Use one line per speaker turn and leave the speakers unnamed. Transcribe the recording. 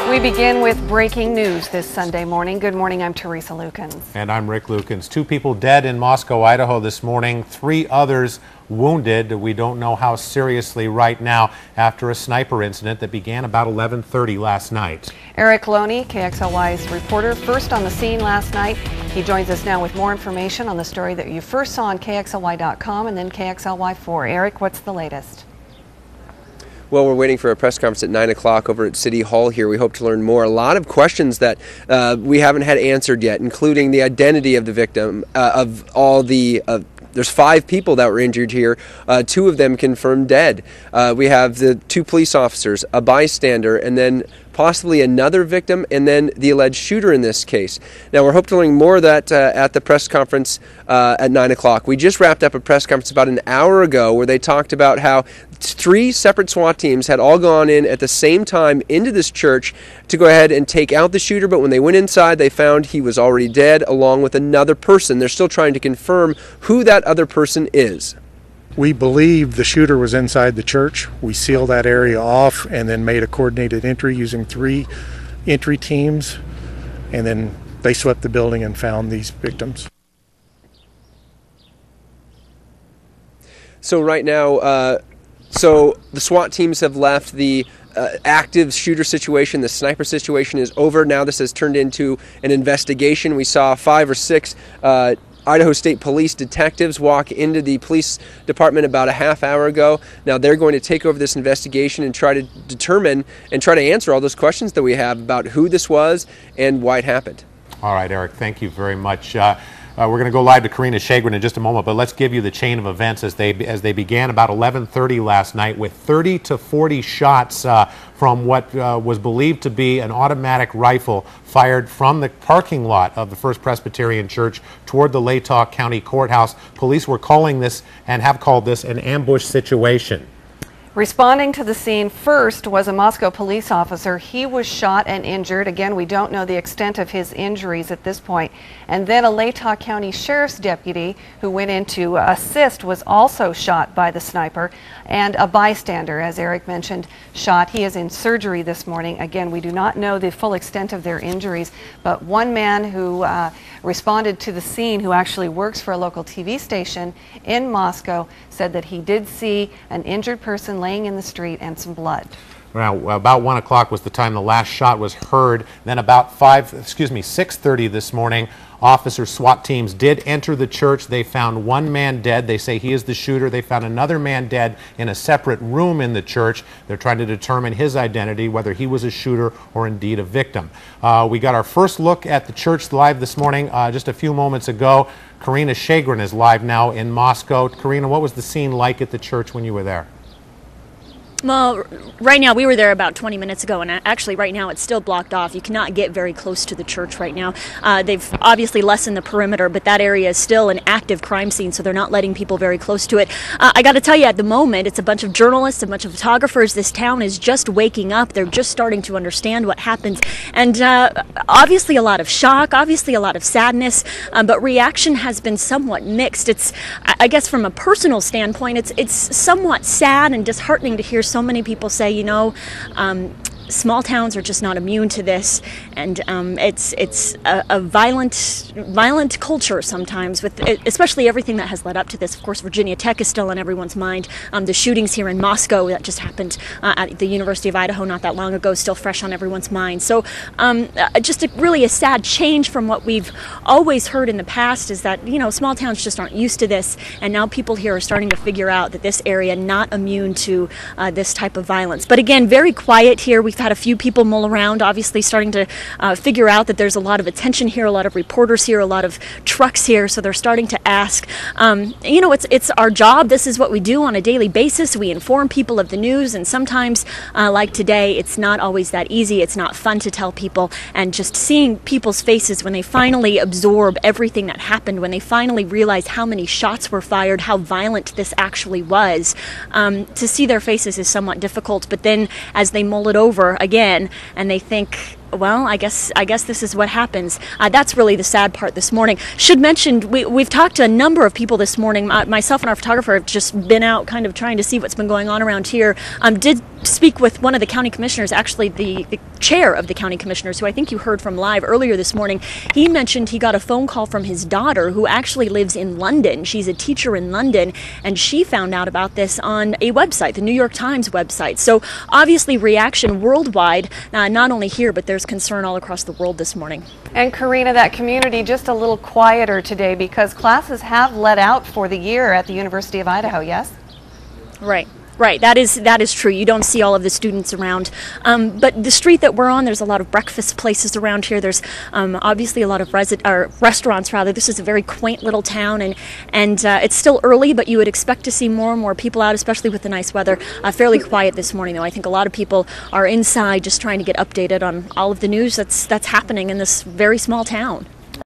We begin with breaking news this Sunday morning. Good morning, I'm Teresa Lukens.
And I'm Rick Lukens. 2 people dead in Moscow, Idaho this morning, 3 others wounded. We don't know how seriously right now after a sniper incident that began about 11:30 last night.
Erik Loney, KXLY's reporter, first on the scene last night. He joins us now with more information on the story that you first saw on KXLY.com and then KXLY4. Erik, what's the latest?
Well, we're waiting for a press conference at 9 o'clock over at City Hall here. We hope to learn more. A lot of questions that we haven't had answered yet, including the identity of the victim, there's 5 people that were injured here. 2 of them confirmed dead. We have the 2 police officers, a bystander, and then possibly another victim, and then the alleged shooter in this case. Now, we're hoping to learn more of that at the press conference at 9 o'clock. We just wrapped up a press conference about an hour ago where they talked about how 3 separate SWAT teams had all gone in at the same time into this church to go ahead and take out the shooter, but when they went inside, they found he was already dead along with another person. They're still trying to confirm who that other person is.
We believe the shooter was inside the church. We sealed that area off and then made a coordinated entry using 3 entry teams, and then they swept the building and found these victims.
So right now, so the SWAT teams have left. The active shooter situation, the sniper situation, is over. Now this has turned into an investigation. We saw 5 or 6 Idaho State Police detectives walk into the police department about a half hour ago. Now they're going to take over this investigation and try to determine and try to answer all those questions that we have about who this was and why it happened.
All right, Erik, thank you very much. We're going to go live to Karina Shagren in just a moment, but let's give you the chain of events as they began about 11:30 last night with 30 to 40 shots from what was believed to be an automatic rifle fired from the parking lot of the First Presbyterian Church toward the Latah County Courthouse. Police were calling this and have called this an ambush situation.
Responding to the scene first was a Moscow police officer. He was shot and injured. Again, we don't know the extent of his injuries at this point. And then a Latah County Sheriff's deputy who went in to assist was also shot by the sniper. And a bystander, as Erik mentioned, shot. He is in surgery this morning. Again, we do not know the full extent of their injuries, but one man who responded to the scene, who actually works for a local TV station in Moscow, said that he did see an injured person laying in the street and some blood.
Now, about 1 o'clock was the time the last shot was heard. Then about 6:30 this morning, SWAT teams did enter the church. They found 1 man dead. They say he is the shooter. They found another man dead in a separate room in the church. They're trying to determine his identity, whether he was a shooter or indeed a victim. We got our first look at the church live this morning just a few moments ago. Karina Shagren is live now in Moscow. Karina, what was the scene like at the church when you were there?
Well, right now, we were there about 20 minutes ago, and actually right now it's still blocked off. You cannot get very close to the church right now. They've obviously lessened the perimeter, but that area is still an active crime scene, so they're not letting people very close to it. I got to tell you, at the moment, it's a bunch of journalists, a bunch of photographers. This town is just waking up. They're just starting to understand what happens, and obviously a lot of shock, obviously a lot of sadness, but reaction has been somewhat mixed. It's, I guess from a personal standpoint, it's somewhat sad and disheartening to hear so many people say, you know, small towns are just not immune to this, and it's a violent culture sometimes, with especially everything that has led up to this. Of course, Virginia Tech is still on everyone's mind. The shootings here in Moscow that just happened at the University of Idaho not that long ago, still fresh on everyone's mind. So just really a sad change from what we've always heard in the past, is that, you know, small towns just aren't used to this, and now people here are starting to figure out that this area not immune to this type of violence. But again, very quiet here. We've had a few people mull around, obviously starting to figure out that there's a lot of attention here, a lot of reporters here, a lot of trucks here, so they're starting to ask. You know, it's our job. This is what we do on a daily basis. We inform people of the news, and sometimes, like today, it's not always that easy. It's not fun to tell people, and just seeing people's faces when they finally absorb everything that happened, when they finally realize how many shots were fired, how violent this actually was, to see their faces is somewhat difficult. But then as they mull it over again, and they think, well, I guess this is what happens. That's really the sad part this morning. Should mention, we've talked to a number of people this morning. Myself and our photographer have just been out kind of trying to see what's been going on around here. Did speak with one of the county commissioners, actually the chair of the county commissioners, who I think you heard from live earlier this morning. He mentioned he got a phone call from his daughter, who actually lives in London. She's a teacher in London, and she found out about this on a website, the New York Times website. So obviously reaction worldwide, not only here, but there's concern all across the world this morning.
And Karina, that community just a little quieter today because classes have let out for the year at the University of Idaho, yes?
Right, that is true. You don't see all of the students around, but the street that we're on, there's a lot of breakfast places around here. There's obviously a lot of restaurants. Rather, this is a very quaint little town, and it's still early, but you would expect to see more and more people out, especially with the nice weather. Fairly quiet this morning, though. I think a lot of people are inside just trying to get updated on all of the news that's happening in this very small town.